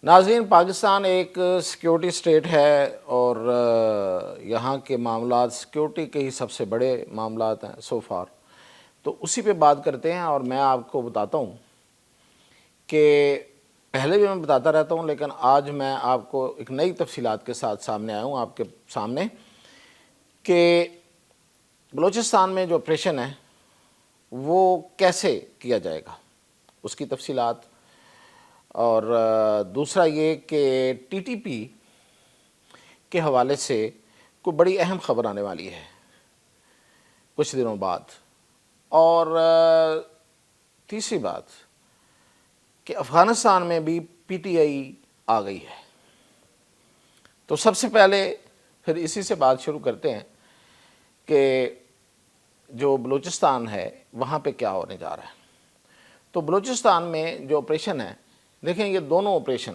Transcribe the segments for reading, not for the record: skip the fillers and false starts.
ناظرین، پاکستان ایک security state ہے اور یہاں کے معاملات سیکیورٹی کے ہی سب سے بڑے معاملات ہیں سو فار. تو اسی پہ بات کرتے ہیں اور میں آپ کو بتاتا ہوں کہ پہلے بھی میں بتاتا رہتا ہوں، لیکن آج میں آپ کو ایک نئی تفصیلات کے ساتھ سامنے آیا ہوں آپ کے سامنے کہ بلوچستان میں جو آپریشن ہے وہ کیسے کیا جائے گا، اس کی تفصیلات. اور دوسرا یہ کہ ٹی ٹی پی کے حوالے سے کوئی بڑی اہم خبر آنے والی ہے کچھ دنوں بعد. اور تیسری بات کہ افغانستان میں بھی پی ٹی آئی آ گئی ہے. تو سب سے پہلے پھر اسی سے بات شروع کرتے ہیں کہ جو بلوچستان ہے وہاں پہ کیا ہونے جا رہا ہے. تو بلوچستان میں جو آپریشن ہے، دیکھیں یہ دونوں آپریشن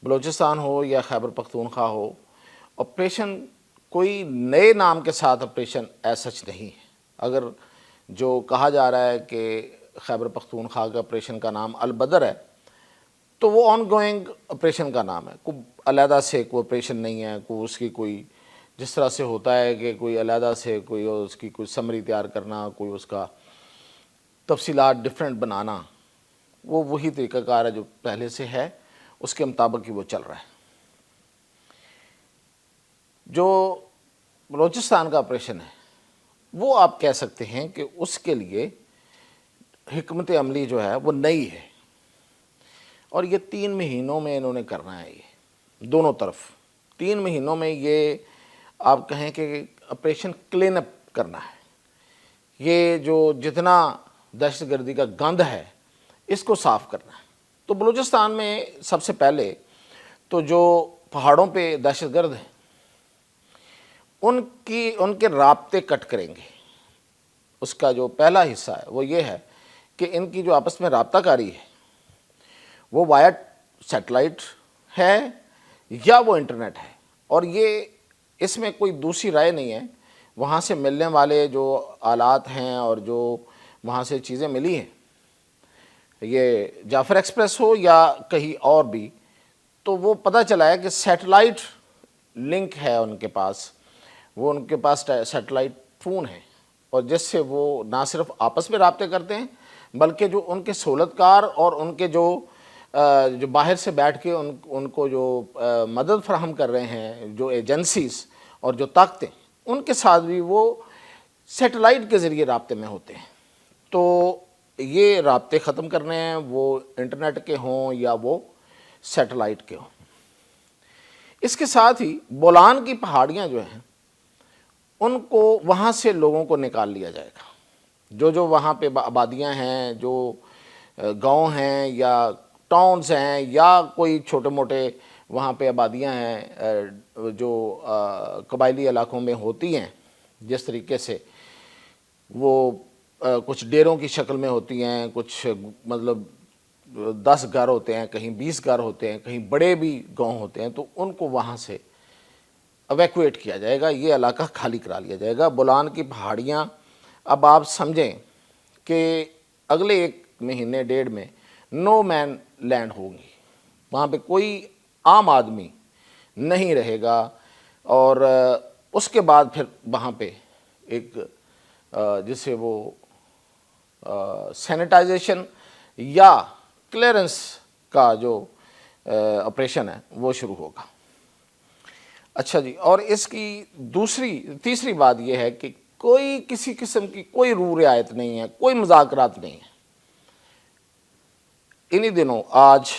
بلوچستان ہو یا خیبر پختونخوا ہو، آپریشن کوئی نئے نام کے ساتھ آپریشن ایسا سچ نہیں ہے. اگر جو کہا جا رہا ہے کہ خیبر پختونخوا کا آپریشن کا نام البدر ہے تو وہ آن گوئنگ آپریشن کا نام ہے، کوئی علیحدہ سے کوئی آپریشن نہیں ہے. کوئی اس کی کوئی جس طرح سے ہوتا ہے کہ کوئی علیحدہ سے کوئی اس کی کوئی سمری تیار کرنا، کوئی اس کا تفصیلات ڈیفرنٹ بنانا، وہ وہی طریقہ کار ہے جو پہلے سے ہے، اس کے مطابق ہی وہ چل رہا ہے. جو بلوچستان کا آپریشن ہے وہ آپ کہہ سکتے ہیں کہ اس کے لیے حکمت عملی جو ہے وہ نئی ہے، اور یہ 3 مہینوں میں انہوں نے کرنا ہے. یہ دونوں طرف 3 مہینوں میں یہ آپ کہیں کہ آپریشن کلین اپ کرنا ہے. یہ جو جتنا دہشت گردی کا گند ہے اس کو صاف کرنا ہے. تو بلوچستان میں سب سے پہلے تو جو پہاڑوں پہ دہشت گرد ہیں ان کے رابطے کٹ کریں گے. اس کا جو پہلا حصہ ہے وہ یہ ہے کہ ان کی جو آپس میں رابطہ کاری ہے وہ وایا سیٹلائٹ ہے یا وہ انٹرنیٹ ہے. اور یہ اس میں کوئی دوسری رائے نہیں ہے. وہاں سے ملنے والے جو آلات ہیں اور جو وہاں سے چیزیں ملی ہیں، یہ جعفر ایکسپریس ہو یا کہیں اور بھی، تو وہ پتہ چلا ہے کہ سیٹلائٹ لنک ہے ان کے پاس. وہ ان کے پاس سیٹلائٹ فون ہے، اور جس سے وہ نہ صرف آپس میں رابطے کرتے ہیں بلکہ جو ان کے سہولت کار اور ان کے جو باہر سے بیٹھ کے ان کو جو مدد فراہم کر رہے ہیں، جو ایجنسیز اور جو طاقتیں، ان کے ساتھ بھی وہ سیٹلائٹ کے ذریعے رابطے میں ہوتے ہیں. تو یہ رابطے ختم کرنے ہیں، وہ انٹرنیٹ کے ہوں یا وہ سیٹلائٹ کے ہوں. اس کے ساتھ ہی بولان کی پہاڑیاں جو ہیں ان کو وہاں سے لوگوں کو نکال لیا جائے گا. جو وہاں پہ آبادیاں ہیں، جو گاؤں ہیں یا ٹاؤنز ہیں یا کوئی چھوٹے موٹے وہاں پہ آبادیاں ہیں جو قبائلی علاقوں میں ہوتی ہیں، جس طریقے سے وہ کچھ ڈیروں کی شکل میں ہوتی ہیں، کچھ مطلب 10 گھر ہوتے ہیں، کہیں 20 گھر ہوتے ہیں، کہیں بڑے بھی گاؤں ہوتے ہیں، تو ان کو وہاں سے ایویکویٹ کیا جائے گا. یہ علاقہ خالی کرا لیا جائے گا. بولان کی پہاڑیاں اب آپ سمجھیں کہ اگلے 1 مہینے 1.5 میں نو مین لینڈ ہوگی. وہاں پہ کوئی عام آدمی نہیں رہے گا. اور اس کے بعد پھر وہاں پہ ایک جسے وہ سینیٹائزیشن یا کلیئرنس کا جو آپریشن ہے وہ شروع ہوگا. اچھا جی، اور اس کی تیسری بات یہ ہے کہ کوئی کسی قسم کی کوئی رو رعایت نہیں ہے، کوئی مذاکرات نہیں ہے. انہی دنوں آج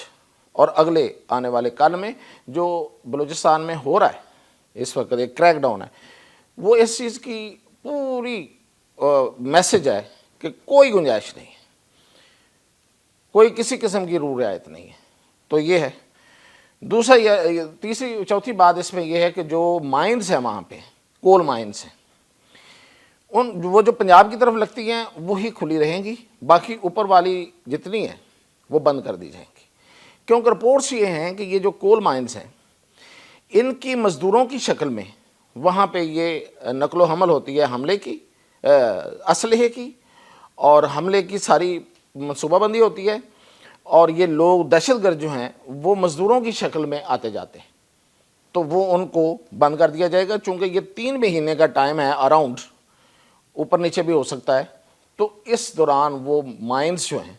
اور اگلے آنے والے کل میں جو بلوچستان میں ہو رہا ہے اس وقت، ایک کریک ڈاؤن ہے، وہ اس چیز کی پوری میسج ہے کہ کوئی گنجائش نہیں ہے، کوئی کسی قسم کی رو رعایت نہیں ہے. تو یہ ہے. دوسرا چوتھی بات اس میں یہ ہے کہ جو مائنز ہیں وہاں پہ، کول مائنز ہیں، وہ جو پنجاب کی طرف لگتی ہیں وہی کھلی رہیں گی، باقی اوپر والی جتنی ہیں وہ بند کر دی جائیں گی. کیونکہ رپورٹس یہ ہیں کہ یہ جو کول مائنز ہیں ان کی مزدوروں کی شکل میں وہاں پہ یہ نقل و حمل ہوتی ہے حملے کی، اسلحے کی، اور حملے کی ساری منصوبہ بندی ہوتی ہے. اور یہ لوگ دہشت گرد جو ہیں وہ مزدوروں کی شکل میں آتے جاتے ہیں، تو وہ ان کو بند کر دیا جائے گا، چونکہ یہ 3 مہینے کا ٹائم ہے، اراؤنڈ اوپر نیچے بھی ہو سکتا ہے، تو اس دوران وہ مائنز جو ہیں،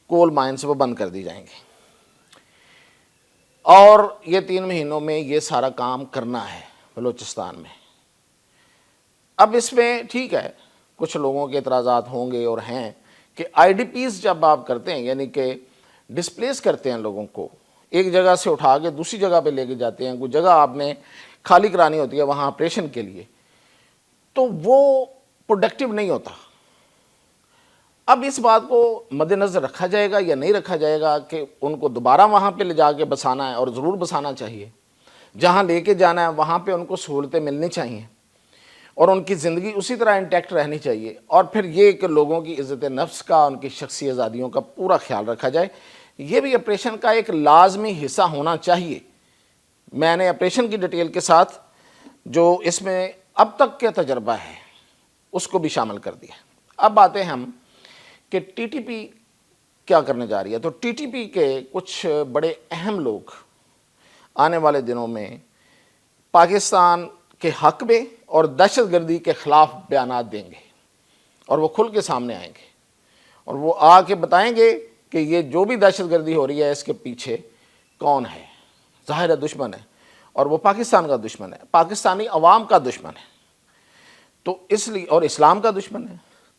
کول مائنز، وہ بند کر دی جائیں گے، اور یہ 3 مہینوں میں یہ سارا کام کرنا ہے بلوچستان میں۔ اب اس میں ٹھیک ہے، کچھ لوگوں کے اعتراضات ہوں گے اور ہیں کہ آئی ڈی پیز جب آپ کرتے ہیں، یعنی کہ ڈسپلیس کرتے ہیں لوگوں کو، ایک جگہ سے اٹھا کے دوسری جگہ پہ لے کے جاتے ہیں، کوئی جگہ آپ نے خالی کرانی ہوتی ہے وہاں آپریشن کے لیے، تو وہ پروڈکٹیو نہیں ہوتا۔ اب اس بات کو مد نظر رکھا جائے گا یا نہیں رکھا جائے گا کہ ان کو دوبارہ وہاں پہ لے جا کے بسانا ہے، اور ضرور بسانا چاہیے، جہاں لے کے جانا ہے وہاں پہ ان کو سہولتیں ملنی چاہیے، اور ان کی زندگی اسی طرح انٹیکٹ رہنی چاہیے، اور پھر یہ کہ لوگوں کی عزت نفس کا، ان کی شخصی آزادیوں کا پورا خیال رکھا جائے، یہ بھی آپریشن کا ایک لازمی حصہ ہونا چاہیے۔ میں نے آپریشن کی ڈیٹیل کے ساتھ جو اس میں اب تک کا تجربہ ہے اس کو بھی شامل کر دیا۔ اب آتے ہیں ہم کہ ٹی ٹی پی کیا کرنے جا رہی ہے۔ تو ٹی ٹی پی کے کچھ بڑے اہم لوگ آنے والے دنوں میں پاکستان کے حق میں اور دہشت گردی کے خلاف بیانات دیں گے، اور وہ کھل کے سامنے آئیں گے، اور وہ آ کے بتائیں گے کہ یہ جو بھی دہشت گردی ہو رہی ہے اس کے پیچھے کون ہے۔ ظاہر ہے دشمن ہے، اور وہ پاکستان کا دشمن ہے، پاکستانی عوام کا دشمن ہے، تو اس لیے، اور اسلام کا دشمن ہے۔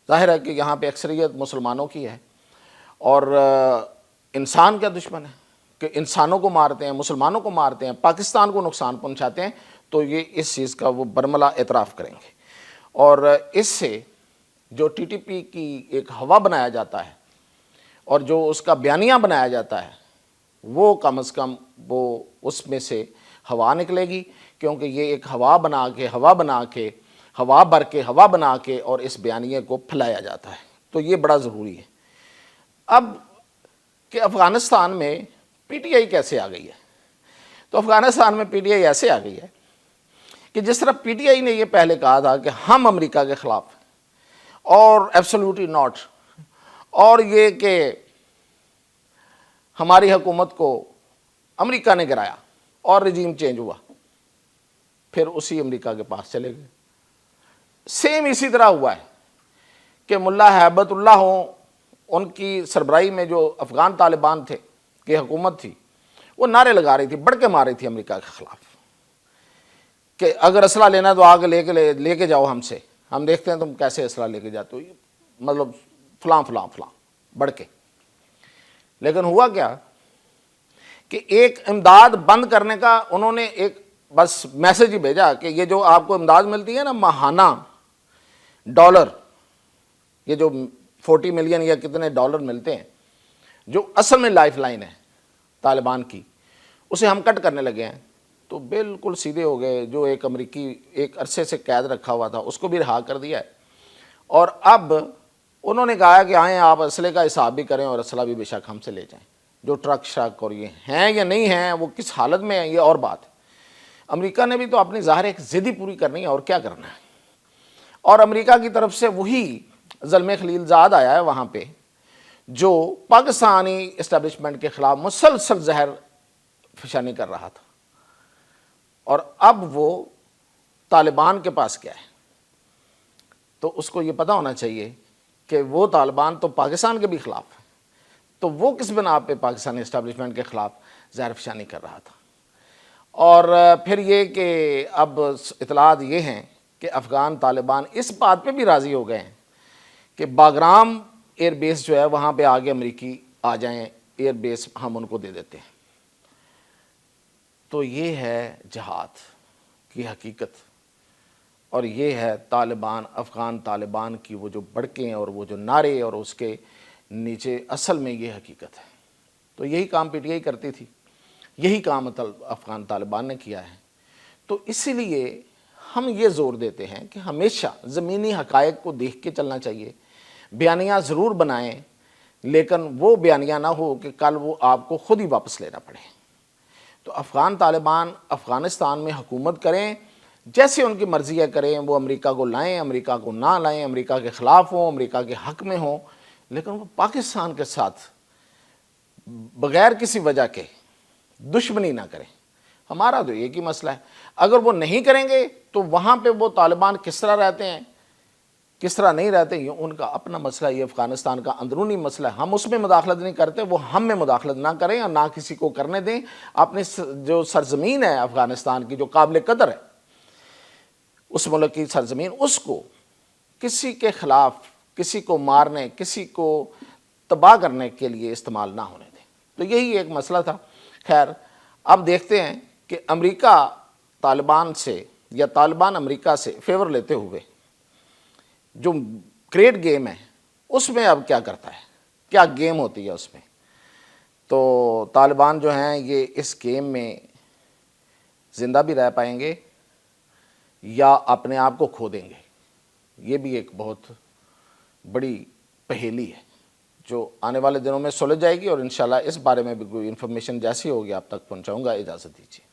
ظاہر ہے کہ یہاں پہ اکثریت مسلمانوں کی ہے، اور انسان کا دشمن ہے کہ انسانوں کو مارتے ہیں، مسلمانوں کو مارتے ہیں، پاکستان کو نقصان پہنچاتے ہیں، تو یہ اس چیز کا وہ برملا اعتراف کریں گے، اور اس سے جو ٹی ٹی پی کی ایک ہوا بنایا جاتا ہے اور جو اس کا بیانیہ بنایا جاتا ہے، وہ کم از کم وہ اس میں سے ہوا نکلے گی، کیونکہ یہ ایک ہوا بنا کے ہوا بنا کے اور اس بیانیے کو پھیلایا جاتا ہے، تو یہ بڑا ضروری ہے۔ اب کہ افغانستان میں پی ٹی آئی کیسے آ گئی ہے؟ تو افغانستان میں پی ٹی آئی ایسے آ گئی ہے کہ جس طرح پی ٹی آئی نے یہ پہلے کہا تھا کہ ہم امریکہ کے خلاف ہیں، اور ایبسولوٹلی ناٹ، اور یہ کہ ہماری حکومت کو امریکہ نے گرایا اور رجیم چینج ہوا، پھر اسی امریکہ کے پاس چلے گئے۔ سیم اسی طرح ہوا ہے کہ ملا ہیبت اللہ ہوں، ان کی سربراہی میں جو افغان طالبان تھے کہ حکومت تھی، وہ نعرے لگا رہی تھی، بڑھ کے مار رہی تھی امریکہ کے خلاف کہ اگر اسلحہ لینا تو آگے لے کے جاؤ ہم سے، ہم دیکھتے ہیں تم کیسے اسلحہ لے کے جاتے ہو، مطلب فلاں فلاں فلاں بڑھ کے۔ لیکن ہوا کیا کہ ایک امداد بند کرنے کا انہوں نے ایک بس میسج ہی بھیجا کہ یہ جو آپ کو امداد ملتی ہے نا ماہانہ ڈالر، یہ جو 40 ملین یا کتنے ڈالر ملتے ہیں، جو اصل میں لائف لائن ہے طالبان کی، اسے ہم کٹ کرنے لگے ہیں۔ تو بالکل سیدھے ہو گئے، جو ایک امریکی ایک عرصے سے قید رکھا ہوا تھا اس کو بھی رہا کر دیا ہے، اور اب انہوں نے کہا کہ آئیں آپ اسلحے کا حساب بھی کریں اور اسلحہ بھی بے شک ہم سے لے جائیں، جو ٹرک شرک اور یہ ہیں یا نہیں ہیں، وہ کس حالت میں ہیں، یہ اور بات ہے۔ امریکہ نے بھی تو اپنی ظاہر ایک ضد ہی پوری کرنی ہے، اور کیا کرنا ہے، اور امریکہ کی طرف سے وہی زلمے خلیل زاد آیا ہے وہاں پہ، جو پاکستانی اسٹیبلشمنٹ کے خلاف مسلسل زہر فشانی کر رہا تھا، اور اب وہ طالبان کے پاس کیا ہے، تو اس کو یہ پتہ ہونا چاہیے کہ وہ طالبان تو پاکستان کے بھی خلاف ہے، تو وہ کس بنا پہ پاکستانی اسٹیبلشمنٹ کے خلاف زہر فشانی کر رہا تھا۔ اور پھر یہ کہ اب اطلاعات یہ ہیں کہ افغان طالبان اس بات پہ بھی راضی ہو گئے ہیں کہ باگرام ایئر بیس جو ہے وہاں پہ آگے امریکی آ جائیں، ایئر بیس ہم ان کو دے دیتے ہیں۔ تو یہ ہے جہاد کی حقیقت، اور یہ ہے طالبان، افغان طالبان کی وہ جو بڑکیں اور وہ جو نعرے، اور اس کے نیچے اصل میں یہ حقیقت ہے۔ تو یہی کام پی ٹی آئی کرتی تھی، یہی کام افغان طالبان نے کیا ہے۔ تو اسی لیے ہم یہ زور دیتے ہیں کہ ہمیشہ زمینی حقائق کو دیکھ کے چلنا چاہیے، بیانیہ ضرور بنائیں، لیکن وہ بیانیہ نہ ہو کہ کل وہ آپ کو خود ہی واپس لینا پڑے۔ تو افغان طالبان افغانستان میں حکومت کریں، جیسے ان کی مرضی ہے کریں، وہ امریکہ کو لائیں، امریکہ کو نہ لائیں، امریکہ کے خلاف ہوں، امریکہ کے حق میں ہوں، لیکن وہ پاکستان کے ساتھ بغیر کسی وجہ کے دشمنی نہ کریں. ہمارا تو ایک ہی مسئلہ ہے. اگر وہ نہیں کریں گے تو وہاں پہ وہ طالبان کس طرح رہتے ہیں کس طرح نہیں رہتے یہ ان کا اپنا مسئلہ. یہ افغانستان کا اندرونی مسئلہ ہے. ہم اس میں مداخلت نہیں کرتے, وہ ہم میں مداخلت نہ کریں اور نہ کسی کو کرنے دیں. اپنی جو سرزمین ہے افغانستان کی جو قابل قدر ہے, اس ملک کی سرزمین, اس کو کسی کے خلاف, کسی کو مارنے, کسی کو تباہ کرنے کے لیے استعمال نہ ہونے دیں. تو یہی ایک مسئلہ تھا. خیر اب دیکھتے ہیں کہ امریکہ طالبان سے یا طالبان امریکہ سے فیور لیتے ہوئے جو کریٹ گیم ہے اس میں اب کیا کرتا ہے, کیا گیم ہوتی ہے اس میں. تو طالبان جو ہیں یہ اس گیم میں زندہ بھی رہ پائیں گے یا اپنے آپ کو کھو دیں گے. یہ بھی ایک بہت بڑی پہیلی ہے جو آنے والے دنوں میں سلجھ جائے گی, اور انشاءاللہ اس بارے میں بھی کوئی انفارمیشن جیسی ہوگی آپ تک پہنچاؤں گا. اجازت دیجیے.